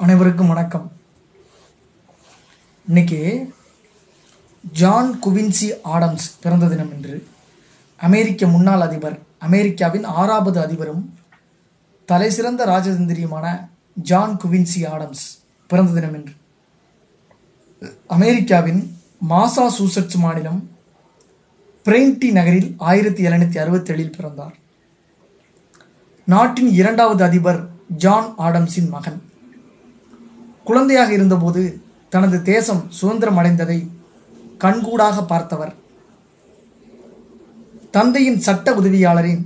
அனைவருக்கும் வணக்கம். இன்னைக்கு ஜான் குவின்சி ஆடம்ஸ் பிறந்த தினம் என்று அமெரிக்க முன்னாள் அதிபர், அமெரிக்காவின் 6வது அதிபரும் தலைசிறந்த ராஜதந்திரியுமான ஜான் குவின்சி ஆடம்ஸ் பிறந்த தினம் என்று அமெரிக்காவின் மாசாசூசெட்ஸ் மாநிலம் பிரெய்ன்டி நகரில் 1767 பிறந்தார். நாட்டின் 2வது அதிபர் ஜான் ஆடம்ஸின் மகன். குழந்தையாக இருந்தபோது தனது தேசம் சுதந்திரம் அடைந்ததை கண்கூடாக பார்த்தவர். தந்தையின் சட்ட உதவியாளரின்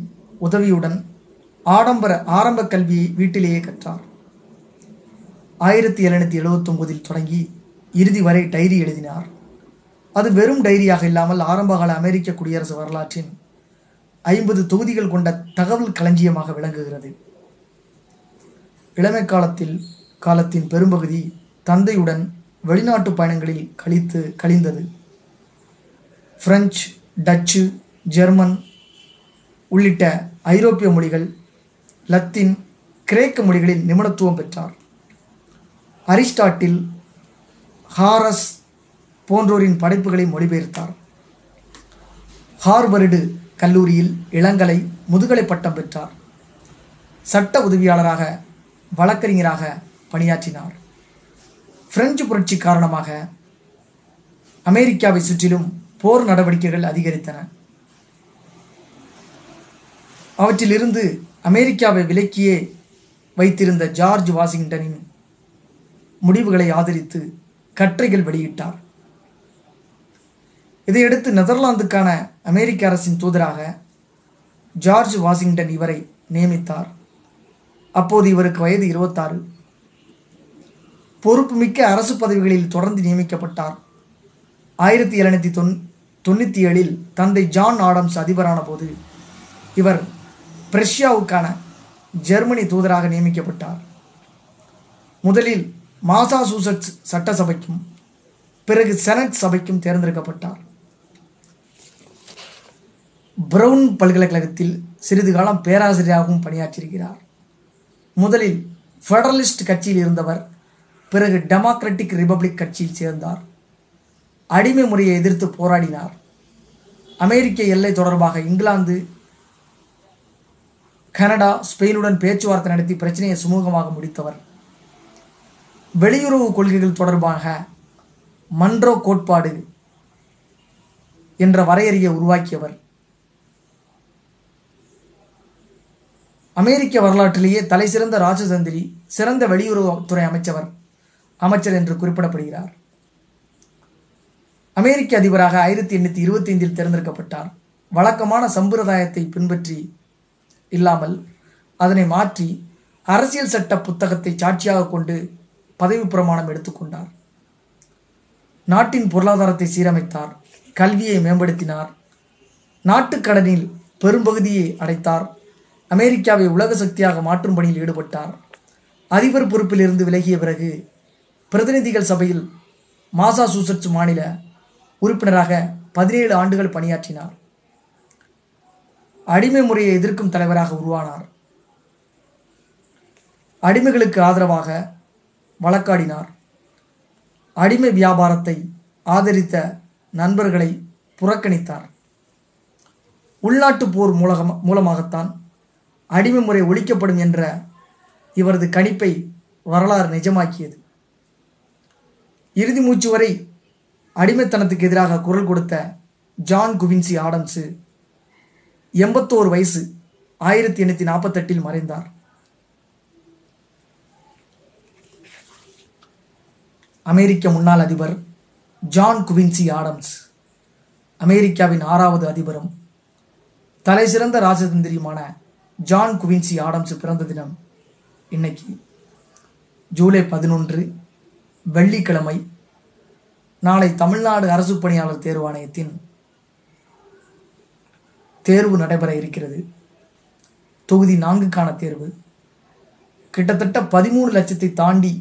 உதவியுடன் ஆரம்ப கல்வியை வீட்டிலேயே கற்றார். 1779 தொடங்கி இறுதி வரை டைரி எழுதினார். அது வெறும் டைரியாக இல்லாமல் ஆரம்பகால அமெரிக்க குடியரசு வரலாற்றின் 50 தொகுதிகள் கொண்ட தகவல் களஞ்சியமாக விளங்குகிறது. இளமை காலத்தின் பெரும்பகுதி தந்தையுடன் வெளிநாட்டு பயணங்களில் கழிந்தது. பிரெஞ்சு, டச்சு, ஜெர்மன் உள்ளிட்ட ஐரோப்பிய மொழிகள், லத்தீன், கிரேக்க மொழிகளில் நிபுணத்துவம் பெற்றார். அரிஸ்டாட்டில், ஹாரஸ் போன்றோரின் படைப்புகளை மொழிபெயர்த்தார். ஹார்வர்டு கல்லூரியில் இளங்கலை, முதுகலை பட்டம் பெற்றார். சட்ட உதவியாளராக, வழக்கறிஞராக பணியாற்றினார். பிரெஞ்சு புரட்சி காரணமாக அமெரிக்காவை சுற்றிலும் போர் நடவடிக்கைகள் அதிகரித்தன. அவற்றிலிருந்து அமெரிக்காவை விலக்கியே வைத்திருந்த ஜார்ஜ் வாஷிங்டனின் முடிவுகளை ஆதரித்து கட்டுரைகள் வெளியிட்டார். இதையடுத்து நெதர்லாந்துக்கான அமெரிக்க அரசின் தூதராக ஜார்ஜ் வாஷிங்டன் இவரை நியமித்தார். அப்போது இவருக்கு வயது 26. பொறுப்புமிக்க அரசு பதவிகளில் தொடர்ந்து நியமிக்கப்பட்டார். 1797 தந்தை ஜான் ஆடம்ஸ் அதிபரான போது இவர் பிரஷ்யாவுக்கான ஜெர்மனி தூதராக நியமிக்கப்பட்டார். முதலில் மாசாசூசெட்ஸ் சட்டசபைக்கும் பிறகு செனட் சபைக்கும் தேர்ந்தெடுக்கப்பட்டார். பிரவுன் பல்கலைக்கழகத்தில் சிறிது காலம் பேராசிரியராகவும் பணியாற்றியிருக்கிறார். முதலில் ஃபெடரலிஸ்ட் கட்சியில் இருந்தவர், பிறகு டெமோக்ராட்டிக் ரிபப்ளிக் கட்சியில் சேர்ந்தார். அடிமை முறையை எதிர்த்து போராடினார். அமெரிக்க எல்லை தொடர்பாக இங்கிலாந்து, கனடா, ஸ்பெயினுடன் பேச்சுவார்த்தை நடத்தி பிரச்சனையை சுமூகமாக முடித்தவர். வெளியுறவு கொள்கைகள் தொடர்பாக மன்றோ கோட்பாடு என்ற வரையறையை உருவாக்கியவர். அமெரிக்க வரலாற்றிலேயே தலைசிறந்த ராஜதந்திரி, சிறந்த வெளியுறவுத்துறை அமைச்சர் என்று குறிப்பிடப்படுகிறார். அமெரிக்க அதிபராக 1825 தேர்ந்தெடுக்கப்பட்டார். வழக்கமான சம்பிரதாயத்தை பின்பற்றி இல்லாமல் அதனை மாற்றி அரசியல் சட்ட புத்தகத்தை சாட்சியாக கொண்டு பதவி பிரமாணம் எடுத்துக்கொண்டார். நாட்டின் பொருளாதாரத்தை சீரமைத்தார். கல்வியை மேம்படுத்தினார். நாட்டுக்கடனில் பெரும்பகுதியை அடைத்தார். அமெரிக்காவை உலக சக்தியாக மாற்றும் பணியில் ஈடுபட்டார். அதிபர் பொறுப்பில் இருந்து விலகிய பிறகு பிரதிநிதிகள் சபையில் மாசாசூசெட்ஸ் மாநில உறுப்பினராக 17 ஆண்டுகள் பணியாற்றினார். அடிமை முறையை எதிர்க்கும் தலைவராக உருவானார். அடிமைகளுக்கு ஆதரவாக வழக்காடினார். அடிமை வியாபாரத்தை ஆதரித்த நண்பர்களை புறக்கணித்தார். உள்நாட்டு போர் மூலமாகத்தான் அடிமை முறை ஒழிக்கப்படும் என்ற இவரது கணிப்பை வரலாறு நிஜமாக்கியது. இறுதி மூச்சு வரை அடிமைத்தனத்துக்கு எதிராக குரல் கொடுத்த ஜான் குவின்சி ஆடம்ஸ் 81 வயசு 1848 மறைந்தார். அமெரிக்க முன்னாள் அதிபர் ஜான் குவின்சி ஆடம்ஸ் அமெரிக்காவின் 6வது அதிபரும் தலைசிறந்த ராஜதந்திரியுமான ஜான் குவின்சி ஆடம்ஸ் பிறந்த தினம் இன்னைக்கு ஜூலை 11 வெள்ளிக்கிழமை. நாளை தமிழ்நாடு அரசு பணியாளர் தேர்வாணையத்தின் தேர்வு நடைபெற இருக்கிறது. தொகுதி 4க்கான தேர்வு. கிட்டத்தட்ட 13 லட்சத்தை தாண்டி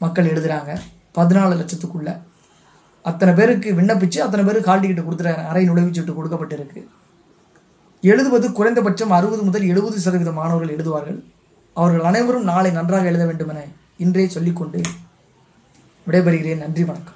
மக்கள் எழுதுகிறாங்க. 14 லட்சத்துக்குள்ள அத்தனை பேருக்கு விண்ணப்பிச்சு அத்தனை பேருக்கு ஹால் டிக்கெட் கொடுத்துருக்காங்க. அரை நுழைவுச்சீட்டு கொடுக்கப்பட்டிருக்கு. எழுதுவது குறைந்தபட்சம் 60 முதல் 70% மாணவர்கள் எழுதுவார்கள். அவர்கள் அனைவரும் நாளை நன்றாக எழுத வேண்டும் என இன்றே சொல்லிக்கொண்டு விடைபெறுகிறேன். நன்றி, வணக்கம்.